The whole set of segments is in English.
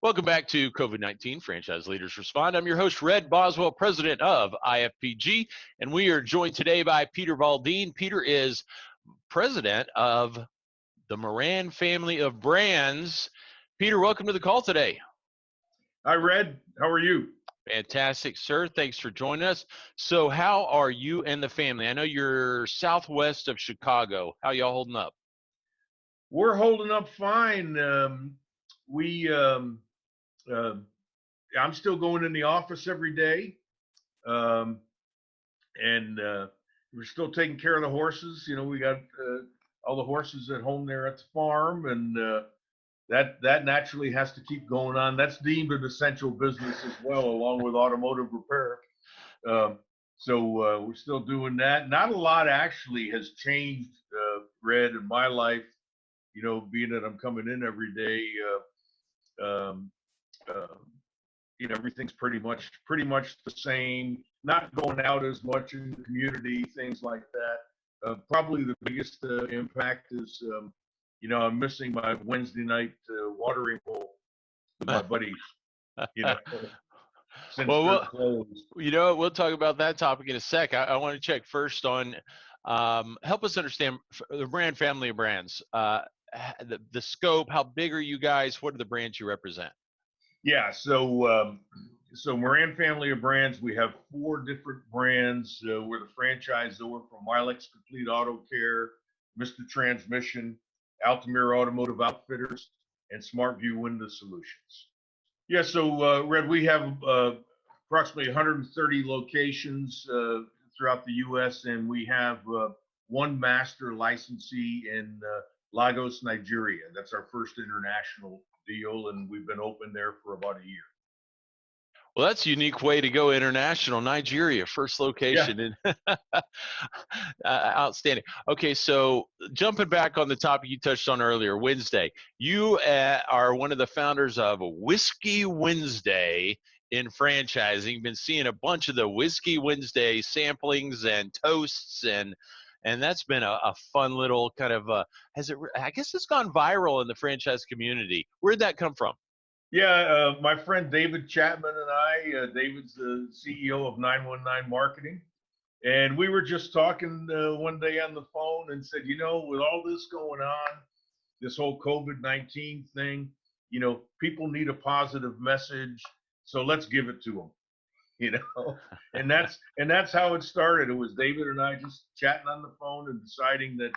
Welcome back to COVID-19 Franchise Leaders Respond. I'm your host, Red Boswell, president of IFPG, and we are joined today by Peter Baldine. Peter is president of the Moran family of brands. Peter, welcome to the call today. Hi, Red. How are you? Fantastic, sir. Thanks for joining us. So how are you and the family? I know you're southwest of Chicago. How y'all holding up? We're holding up fine. I'm still going in the office every day, and we're still taking care of the horses. You know, we got all the horses at home there at the farm, and that naturally has to keep going on. That's deemed an essential business as well, along with automotive repair. So we're still doing that. Not a lot actually has changed, Red, in my life. You know, being that I'm coming in every day. You know, everything's pretty much the same. Not going out as much in the community, things like that. Probably the biggest impact is, you know, I'm missing my Wednesday night watering hole with my buddies. You know, since they're closed. You know, we'll talk about that topic in a sec. I want to check first on help us understand the brand family of brands. The scope, how big are you guys? What are the brands you represent? Yeah, so Moran family of brands, we have 4 different brands. We're the franchisor from Milex Complete Auto Care, Mr. Transmission, Altamira Automotive Outfitters, and SmartView Window Solutions. Yeah, so Red, we have approximately 130 locations throughout the U.S., and we have 1 master licensee in Lagos, Nigeria. That's our first international deal, and we've been open there for about a year. Well, that's a unique way to go international. Nigeria, first location. Yeah. Outstanding. Okay, so jumping back on the topic you touched on earlier, Wednesday. You are one of the founders of Whiskey Wednesday in franchising. Been seeing a bunch of the Whiskey Wednesday samplings and toasts, and that's been a fun little kind of I guess it's gone viral in the franchise community. Where'd that come from? Yeah, my friend David Chapman and I, David's the CEO of 919 Marketing, and we were just talking one day on the phone and said, you know, with all this going on, this whole COVID-19 thing, you know, people need a positive message, so let's give it to them. You know, and that's how it started. It was David and I just chatting on the phone and deciding that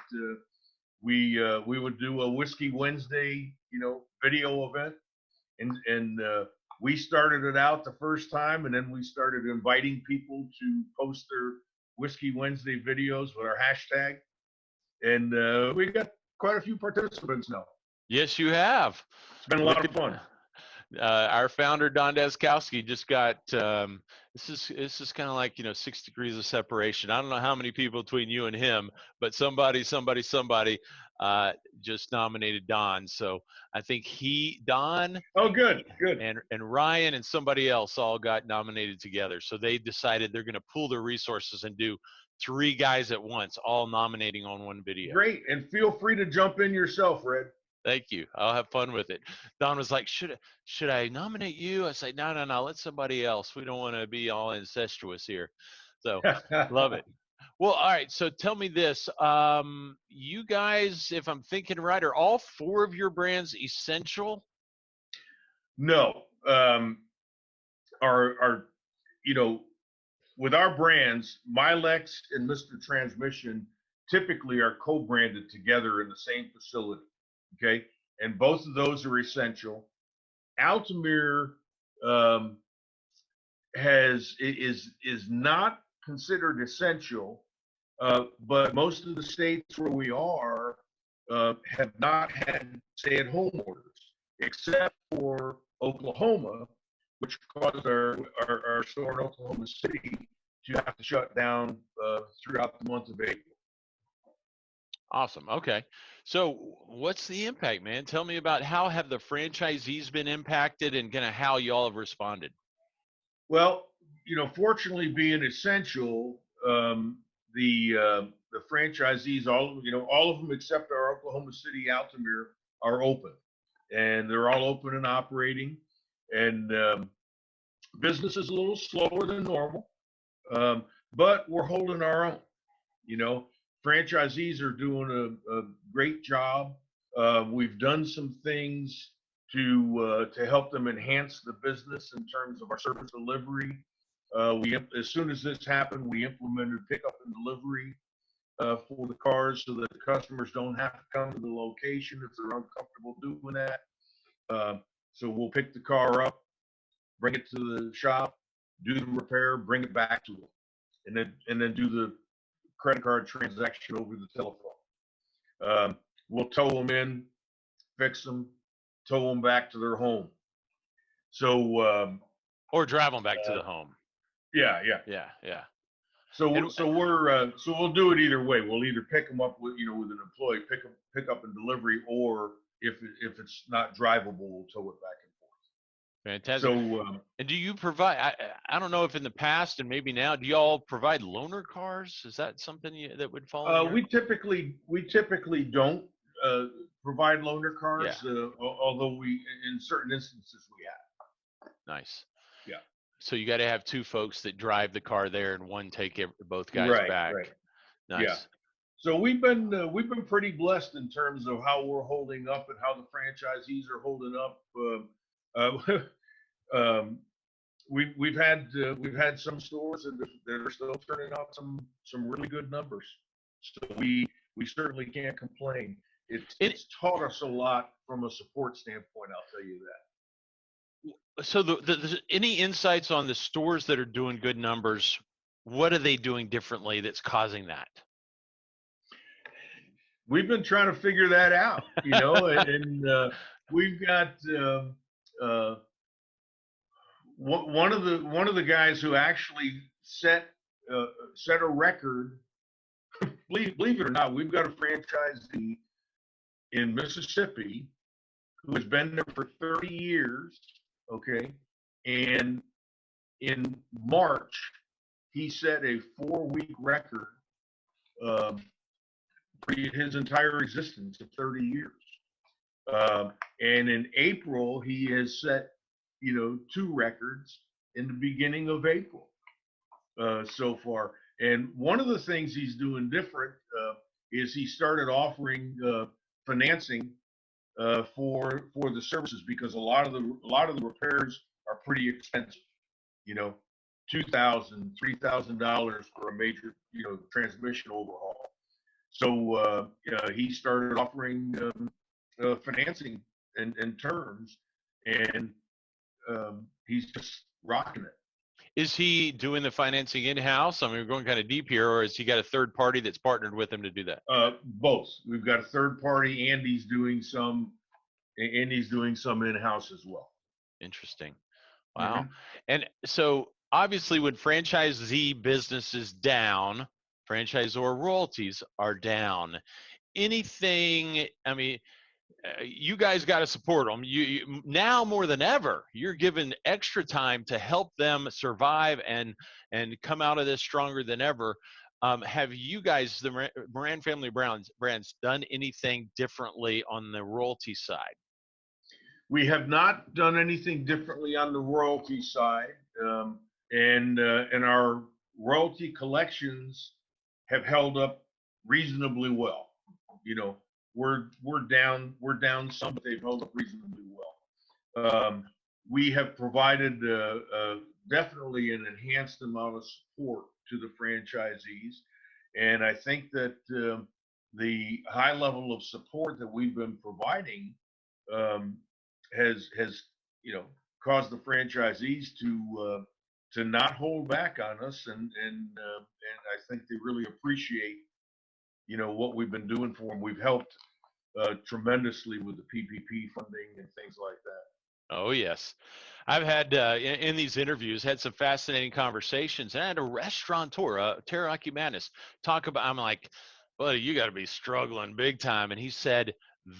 we would do a Whiskey Wednesday, you know, video event, and we started it out the first time, and then we started inviting people to post their Whiskey Wednesday videos with our hashtag, and we got quite a few participants now. Yes, you have. It's been a lot of fun. Our founder Don Deskowski just got this is kind of like, you know, 6 degrees of separation. I don't know how many people between you and him, but somebody just nominated Don. So I think Don. Oh, good. And Ryan and somebody else all got nominated together. So they decided they're going to pool their resources and do 3 guys at once, all nominating on one video. Great, and feel free to jump in yourself, Red. Thank you. I'll have fun with it. Don was like, should I nominate you? I said, no, let somebody else. We don't want to be all incestuous here. So love it. Well, all right. So tell me this. You guys, if I'm thinking right, are all 4 of your brands essential? No. You know, with our brands, Milex and Mr. Transmission typically are co-branded together in the same facility. Okay, and both of those are essential. Altamira is not considered essential, but most of the states where we are have not had stay-at-home orders, except for Oklahoma, which caused our store in Oklahoma City to have to shut down throughout the month of April. Awesome. Okay. So what's the impact, man? Tell me about how have the franchisees been impacted and kind of how y'all have responded? Well, you know, fortunately being essential, the franchisees, all of them except our Oklahoma City Altamira are open, and they're all open and operating. and business is a little slower than normal, but we're holding our own. You know, franchisees are doing a great job. We've done some things to help them enhance the business in terms of our service delivery. As soon as this happened, we implemented pickup and delivery for the cars so that the customers don't have to come to the location if they're uncomfortable doing that. So we'll pick the car up, bring it to the shop, do the repair, bring it back to them, and then do the credit card transaction over the telephone. We'll tow them in, fix them, tow them back to their home. So or drive them back to the home. Yeah. So we'll do it either way. We'll either pick them up with an employee, pick up and delivery, or if it's not drivable, we'll tow it back and forth. Fantastic. So and do you provide? I don't know if in the past and maybe now, do you all provide loaner cars? Is that something that would fall? We typically don't provide loaner cars, although we in certain instances we have. Nice. Yeah. So you got to have two folks that drive the car there and one take both guys back. Right. Nice. Yeah. So we've been pretty blessed in terms of how we're holding up and how the franchisees are holding up. We've had some stores that are still turning out some really good numbers. So we certainly can't complain. It's taught us a lot from a support standpoint. I'll tell you that. So any insights on the stores that are doing good numbers? What are they doing differently that's causing that? We've been trying to figure that out, and we've got one of the guys who actually set a record. Believe it or not, we've got a franchisee in Mississippi who has been there for 30 years. Okay. And in March, he set a 4-week record for his entire existence of 30 years. And in April, he has set, 2 records in the beginning of April so far. And one of the things he's doing different is he started offering financing for the services, because a lot of the repairs are pretty expensive. $2,000, $3,000 for a major transmission overhaul. So he started offering financing and terms, and he's just rocking it. Is he doing the financing in-house? I mean, we're going kind of deep here, or has he got a third party that's partnered with him to do that? Both. We've got a third party, and he's doing some in-house as well. Interesting. Wow. And so obviously when franchisee business is down, franchisor royalties are down. Anything, I mean, you guys got to support them. You now more than ever, you're given extra time to help them survive and come out of this stronger than ever. Have you guys, the Moran family brands, done anything differently on the royalty side? We have not done anything differently on the royalty side, and our royalty collections have held up reasonably well. We're down some, but they've held up reasonably well. We have provided definitely an enhanced amount of support to the franchisees, and I think that the high level of support that we've been providing has caused the franchisees to not hold back on us, and I think they really appreciate what we've been doing for them. We've helped tremendously with the PPP funding and things like that. Oh yes, I've had in these interviews had some fascinating conversations. And I had a restaurateur, Teriyaki Madness, talk about. I'm like, well, you got to be struggling big time, and he said,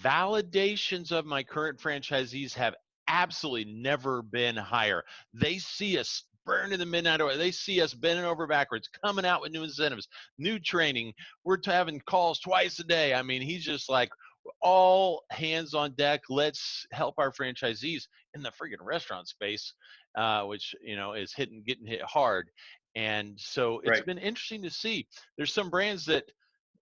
validations of my current franchisees have absolutely never been higher. They see us burning the midnight oil. They see us bending over backwards, coming out with new incentives, new training. We're having calls twice a day. I mean, he's just like, all hands on deck. Let's help our franchisees in the friggin' restaurant space, which, you know, is getting hit hard. And so it's Right. been interesting to see. There's some brands that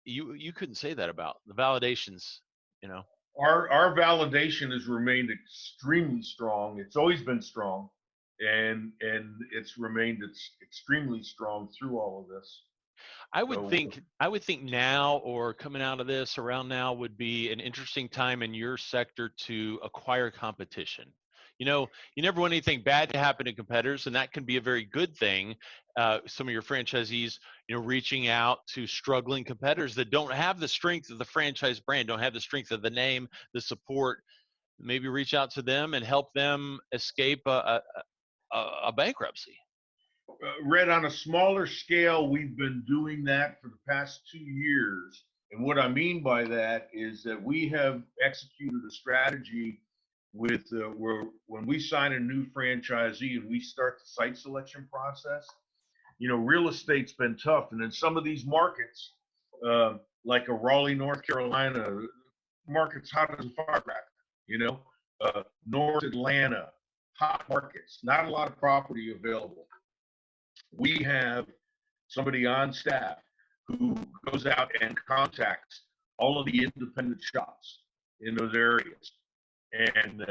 you couldn't say that about. The validations, you know. Our validation has remained extremely strong. It's always been strong, and it's remained extremely strong through all of this. So I would think now, or coming out of this around now, would be an interesting time in your sector to acquire competition. You know, you never want anything bad to happen to competitors, and that can be a very good thing. Some of your franchisees, you know, reaching out to struggling competitors that don't have the strength of the franchise brand, don't have the strength of the name, the support. Maybe reach out to them and help them escape a bankruptcy. Red, on a smaller scale, we've been doing that for the past 2 years. And what I mean by that is that we have executed a strategy with where when we sign a new franchisee and we start the site selection process, you know, real estate's been tough. And in some of these markets, like a Raleigh, North Carolina, market's hot as a firecracker, you know, North Atlanta, hot markets, not a lot of property available. We have somebody on staff who goes out and contacts all of the independent shops in those areas. And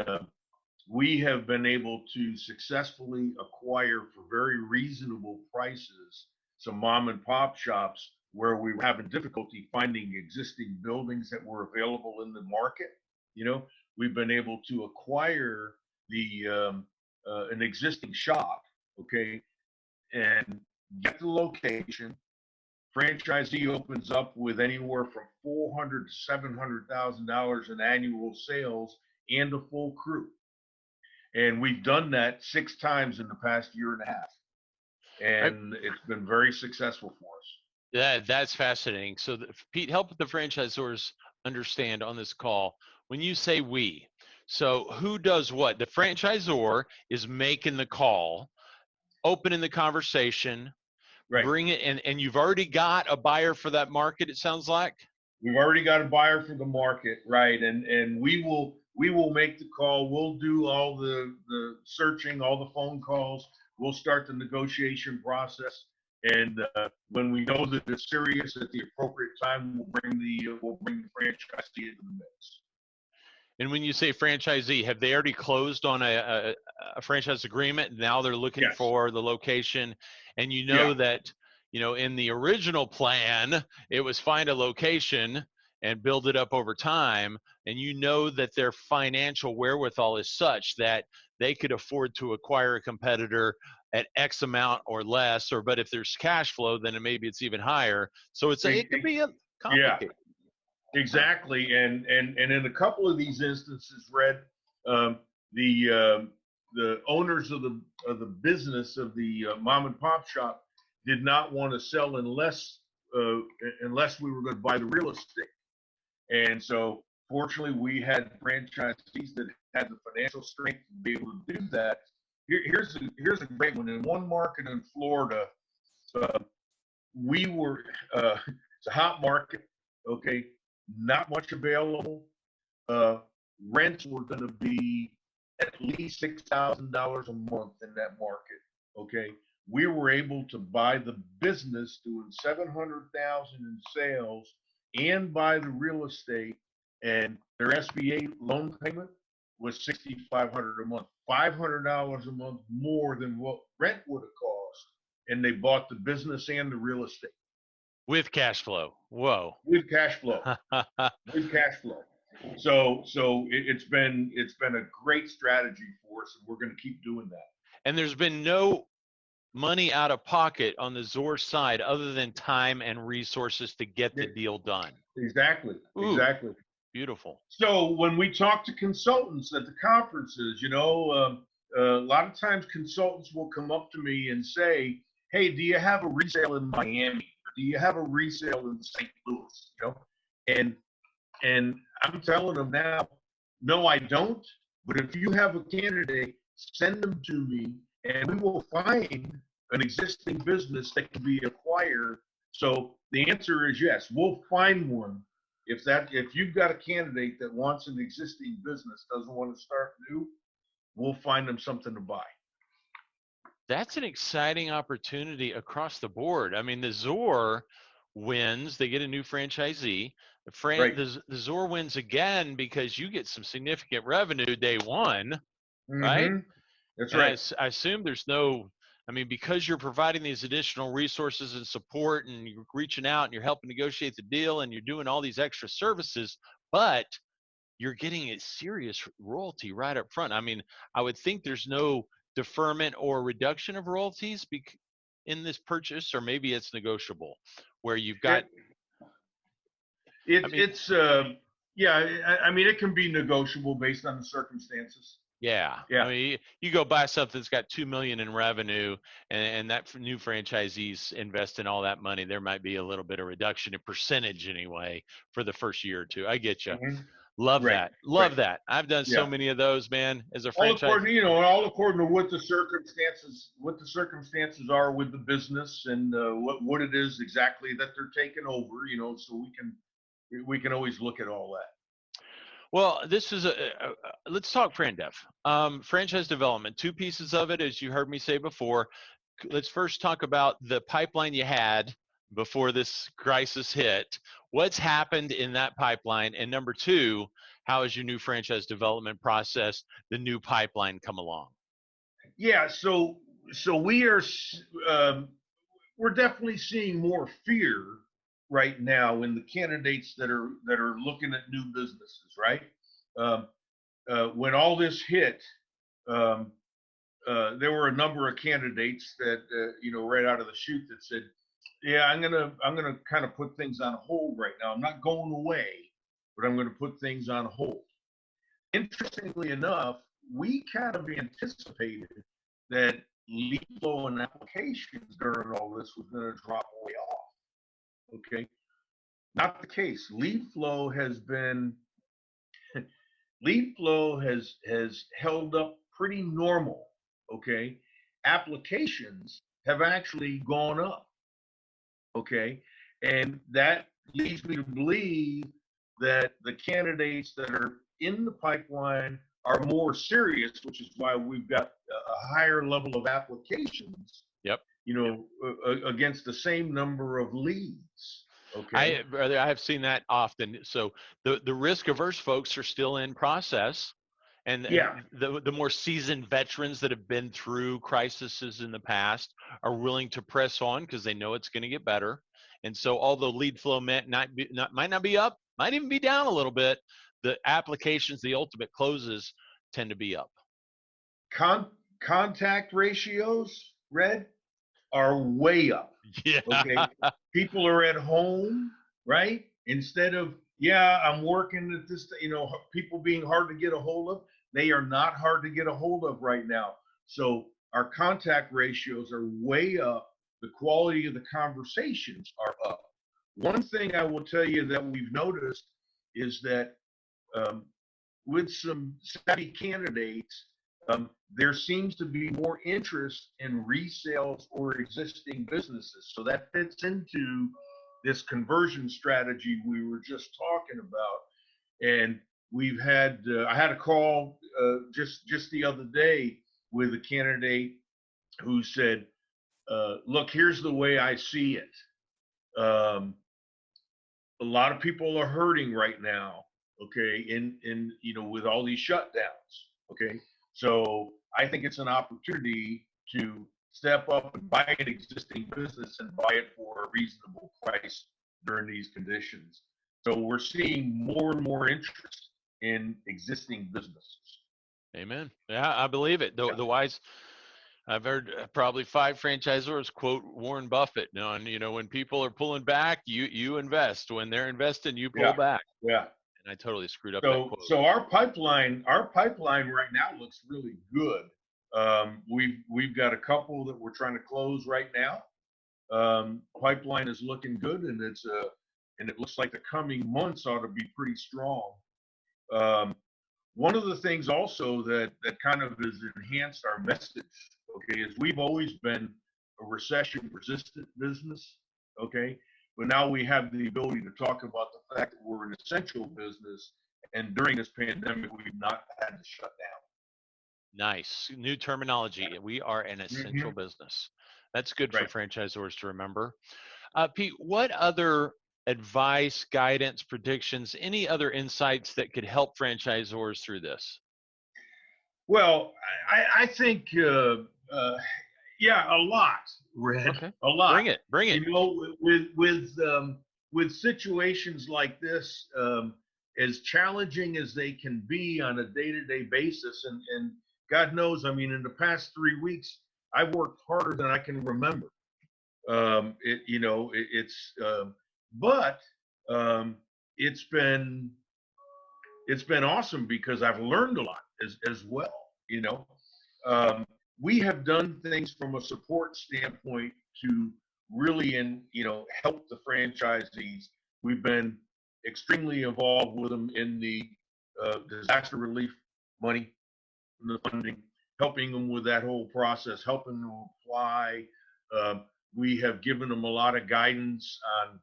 we have been able to successfully acquire for very reasonable prices some mom and pop shops where we were having difficulty finding existing buildings that were available in the market. You know, we've been able to acquire an existing shop, okay, and get the location. Franchisee opens up with anywhere from $400,000 to $700,000 in annual sales and a full crew. And we've done that 6 times in the past year and a half, Right? and it's been very successful for us. That's fascinating. So, Pete, help the franchisors understand on this call when you say we. So, who does what? The franchisor is making the call, opening the conversation, Right. bring it, and you've already got a buyer for that market. It sounds like. We've already got a buyer for the market, right? And we will make the call. We'll do all the searching, all the phone calls. We'll start the negotiation process. And when we know that it's serious at the appropriate time, we'll bring the franchisee into the mix. And when you say franchisee, have they already closed on a franchise agreement? Now they're looking Yes. for the location, and you know Yeah. that, you know, in the original plan, it was find a location and build it up over time, and you know that their financial wherewithal is such that they could afford to acquire a competitor at X amount or less, or but if there's cash flow, then maybe it's even higher. So it could be Yeah. complicated. Exactly, and in a couple of these instances, Red, um, the owners of the business of the mom and pop shop did not want to sell unless we were going to buy the real estate, and so fortunately we had franchisees that had the financial strength to be able to do that. Here's a great one. In one market in Florida, uh, we were it's a hot market, okay, not much available. uh, Rents were going to be at least $6,000 a month in that market, okay. We were able to buy the business doing 700,000 in sales and buy the real estate, and their SBA loan payment was 6,500 a month, $500 a month more than what rent would have cost, and they bought the business and the real estate With cash flow. Whoa. with cash flow. With cash flow. So it's been a great strategy for us, and we're going to keep doing that. And there's been no money out of pocket on the Zor side other than time and resources to get the deal done. Exactly. Ooh, Exactly. beautiful. So when we talk to consultants at the conferences, you know, a lot of times consultants will come up to me and say, "Hey, do you have a resale in Miami? Or do you have a resale in St. Louis?" You know, and I'm telling them now, no, I don't. But if you have a candidate, send them to me, and we will find an existing business that can be acquired. So the answer is yes, we'll find one if you've got a candidate that wants an existing business, doesn't want to start new, we'll find them something to buy. That's an exciting opportunity across the board. I mean, the Zor wins, they get a new franchisee. Right. The Zor wins again because you get some significant revenue day one, right? Mm-hmm. That's And right. I assume there's no, I mean, because you're providing these additional resources and support and you're reaching out and you're helping negotiate the deal and you're doing all these extra services, but you're getting a serious royalty right up front. I mean, I would think there's no deferment or reduction of royalties in this purchase, or maybe it's negotiable where you've got, I mean, Yeah, I mean, it can be negotiable based on the circumstances. yeah. Yeah. I mean, you go buy something that's got 2 million in revenue and that new franchisees invest in all that money. There might be a little bit of reduction in percentage anyway for the first year or two. I get you. Mm-hmm. Love Right. that. Right. Love that. I've done so Yeah. many of those, man, as a All franchise. according, all according to what the circumstances are with the business and what it is exactly that they're taking over. So we can always look at all that. Well, this is let's talk FranDev. Franchise development, two pieces of it, as you heard me say before. Let's first talk about the pipeline you had before this crisis hit. What's happened in that pipeline? And number two, how has your new franchise development process, the new pipeline, come along? Yeah. So we're definitely seeing more fear right now in the candidates that are looking at new businesses, right? When all this hit, um, there were a number of candidates that right out of the chute that said, "Yeah, I'm gonna kind of put things on hold right now. I'm not going away, but I'm going to put things on hold." Interestingly enough, we kind of anticipated that lead flow and applications during all this was going to drop way off. Okay, not the case. Lead flow has held up pretty normal. Okay, applications have actually gone up. Okay, and that leads me to believe that the candidates that are in the pipeline are more serious, which is why we've got a higher level of applications. Yep. Against the same number of leads. Okay. Brother, I have seen that often. So the risk averse folks are still in process, and Yeah. the more seasoned veterans that have been through crises in the past are willing to press on because they know it's going to get better. And so although lead flow might not be up, might even be down a little bit, the applications, the ultimate closes tend to be up. Contact ratios, Red, are way up. Yeah. Okay. People are at home, right? Instead of, yeah, I'm working at this, people being hard to get a hold of, they are not hard to get a hold of right now. So our contact ratios are way up. The quality of the conversations are up. One thing I will tell you that we've noticed is that with some savvy candidates, there seems to be more interest in resales or existing businesses. So that fits into this conversion strategy we were just talking about. And I had a call just the other day with a candidate who said, look, here's the way I see it. A lot of people are hurting right now, okay, in with all these shutdowns, okay. So I think it's an opportunity to step up and buy an existing business and buy it for a reasonable price during these conditions. So we're seeing more and more interest in existing businesses. Amen. Yeah, I believe it. The wise, I've heard probably 5 franchisors quote Warren Buffett on, when people are pulling back, you invest. When they're investing, you pull back. Yeah. And I totally screwed up that quote. So our pipeline right now looks really good. We've got a couple that we're trying to close right now. Pipeline is looking good, and it looks like the coming months ought to be pretty strong. One of the things also that kind of has enhanced our message, okay, is we've always been a recession resistant business, okay, but now we have the ability to talk about the fact that we're an essential business, and during this pandemic, we've not had to shut Nice. New terminology. We are an down. essential business. That's good for Right. franchisors to remember. Pete, what other advice, guidance, predictions, any other insights that could help franchisors through this? Well, I think, yeah, a lot, Red, Okay. a lot. Bring it. Bring it. You know, with situations like this, as challenging as they can be on a day-to-day basis, and God knows, I mean, in the past 3 weeks, I've worked harder than I can remember. But um, it's been it's been awesome because I've learned a lot as well. You know, we have done things from a support standpoint to really help the franchisees. We've been extremely involved with them in the disaster relief money, the funding, helping them with that whole process, helping them apply. We have given them a lot of guidance on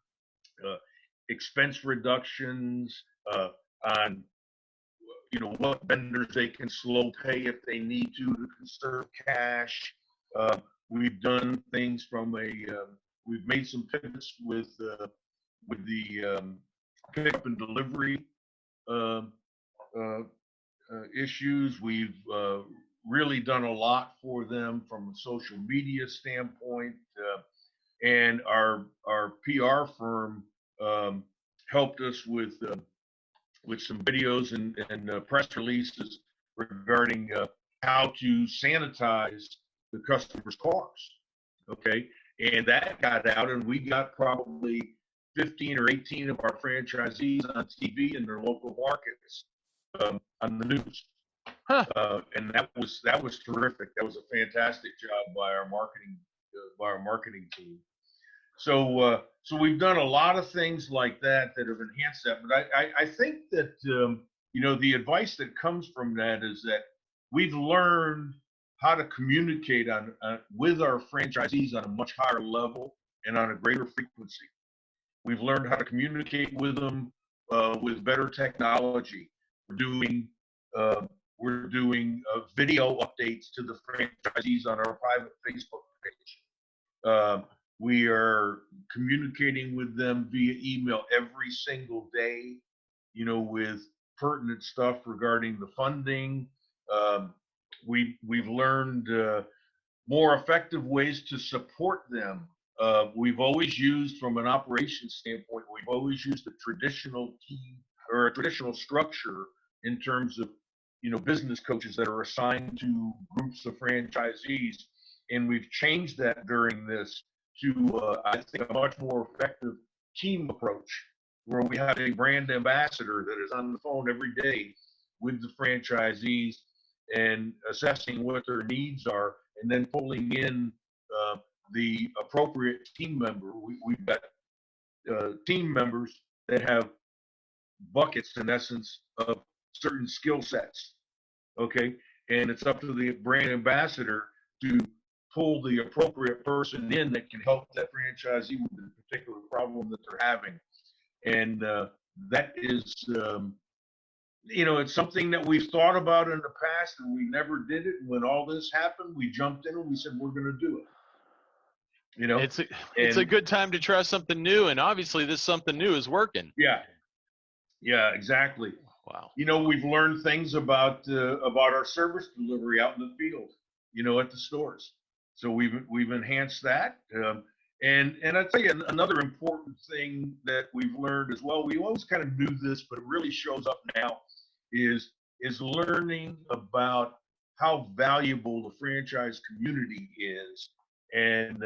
expense reductions, on what vendors they can slow pay if they need to conserve cash. We've done things from we've made some pivots with the pickup and delivery uh, uh, issues. We've really done a lot for them from a social media standpoint, and our PR firm helped us with some videos and press releases regarding how to sanitize the customers' cars. Okay, and that got out, and we got probably 15 or 18 of our franchisees on TV in their local markets on the news. Huh. And that was terrific. That was a fantastic job by our marketing team. So we've done a lot of things like that that have enhanced that. But I think that the advice that comes from that is that we've learned how to communicate with our franchisees on a much higher level and on a greater frequency. We've learned how to communicate with them with better technology. We're doing video updates to the franchisees on our private Facebook page. We are communicating with them via email every single day, with pertinent stuff regarding the funding. We've learned more effective ways to support them. We've always used, from an operations standpoint, we've always used a traditional team or a traditional structure in terms of business coaches that are assigned to groups of franchisees, and we've changed that during this to I think a much more effective team approach, where we have a brand ambassador that is on the phone every day with the franchisees and assessing what their needs are, and then pulling in the appropriate team member. We've got team members that have buckets, in essence, of certain skill sets. Okay, and it's up to the brand ambassador to pull the appropriate person in that can help that franchisee with the particular problem that they're having. And that is, it's something that we've thought about in the past and we never did it. And when all this happened, we jumped in and we said, we're going to do it. It's a good time to try something new, and obviously this something new is working. Yeah, exactly. Wow. We've learned things about our service delivery out in the field, at the stores. So we've enhanced that. And I tell you, another important thing that we've learned as well, we always kind of knew this, but it really shows up now, is learning about how valuable the franchise community is, and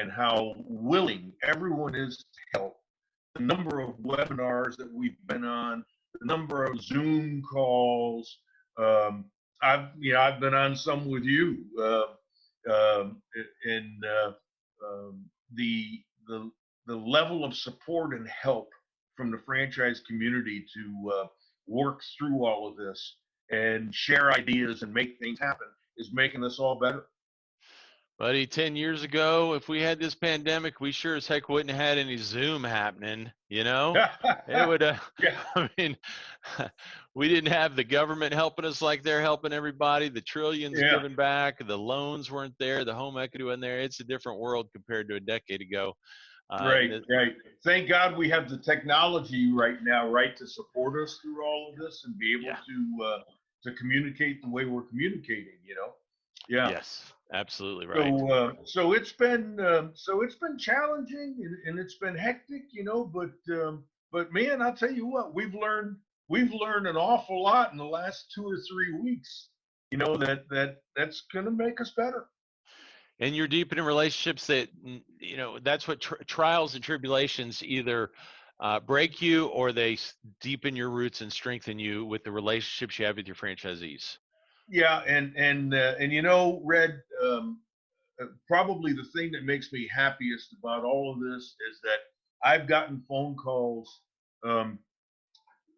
how willing everyone is to help. The number of webinars that we've been on, the number of Zoom calls. I've been on some with you, and the level of support and help from the franchise community to work through all of this and share ideas and make things happen is making us all better. Buddy, 10 years ago, if we had this pandemic, we sure as heck wouldn't have had any Zoom happening, you know? It would, Yeah, I mean, we didn't have the government helping us like they're helping everybody. The trillions yeah. given back, the loans weren't there, the home equity wasn't there. It's a different world compared to a decade ago. Right, And right. Thank God we have the technology right now, right, to support us through all of this and be able yeah, to communicate the way we're communicating. Yeah. yes, absolutely right. So it's been challenging and it's been hectic, but man, I'll tell you what, we've learned an awful lot in the last 2 or 3 weeks. That's going to make us better. And you're deepening relationships that, that's what trials and tribulations either break you, or they deepen your roots and strengthen you with the relationships you have with your franchisees. Yeah, and Red, probably the thing that makes me happiest about all of this is that I've gotten phone calls, um,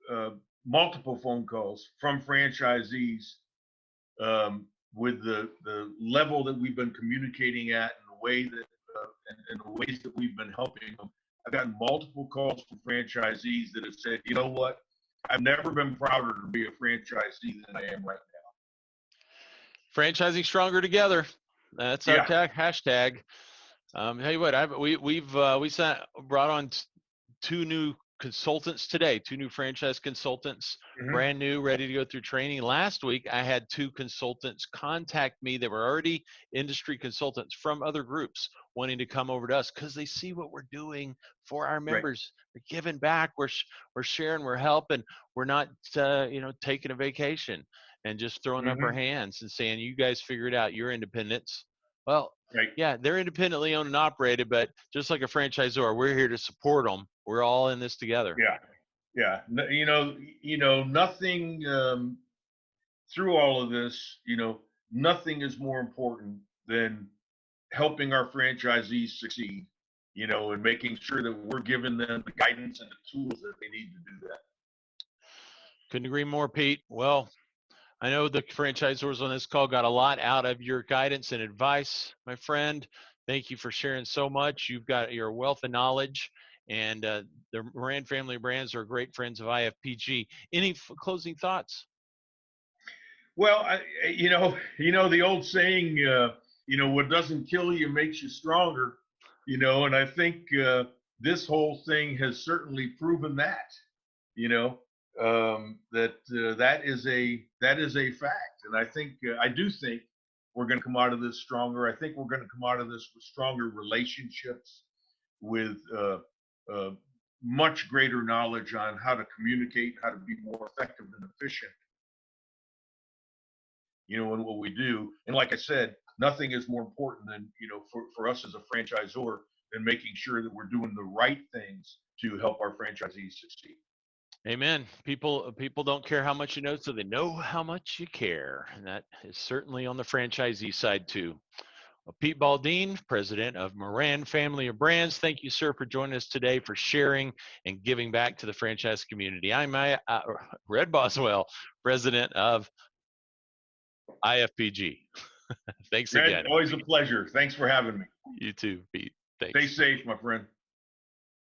uh, multiple phone calls from franchisees, with the level that we've been communicating at, and the way that and the ways that we've been helping them. I've gotten multiple calls from franchisees that have said, you know what, I've never been prouder to be a franchisee than I am right Franchising stronger together. That's now. our Yeah. hashtag. Tell you what, we've brought on two new consultants today, two new franchise consultants, Mm-hmm. brand new, ready to go through training. Last week, I had two consultants contact me that were already industry consultants from other groups wanting to come over to us because they see what we're doing for our Right. members. We're giving back. We're sharing. We're helping. We're not, taking a vacation and just throwing up our Mm-hmm. hands and saying, "You guys figure it out. You're independents." Well, Right. yeah, they're independently owned and operated, but just like a franchisor, we're here to support them. We're all in this together. Yeah. Yeah. Nothing, through all of this, nothing is more important than helping our franchisees succeed, and making sure that we're giving them the guidance and the tools that they need to do that. Couldn't agree more, Pete. Well, I know the franchisors on this call got a lot out of your guidance and advice, my friend. Thank you for sharing so much. You've got your wealth of knowledge, and the Moran family brands are great friends of IFPG. Any closing thoughts? Well, the old saying, what doesn't kill you makes you stronger, and I think this whole thing has certainly proven that, that is a fact, and I do think we're going to come out of this stronger. I think we're going to come out of this with stronger relationships, with much greater knowledge on how to communicate, how to be more effective and efficient, in what we do. And like I said, nothing is more important than, for us as a franchisor, than making sure that we're doing the right things to help our franchisees succeed. Amen. People don't care how much you know, so they know how much you care, and that is certainly on the franchisee side too. Well, Pete Baldine, president of Moran Family of Brands, thank you, sir, for joining us today, for sharing and giving back to the franchise community. I'm Red Boswell, president of IFPG. Thanks Red, again. always a pleasure. Thanks for having me. You too, Pete. Stay Thanks. safe, my friend.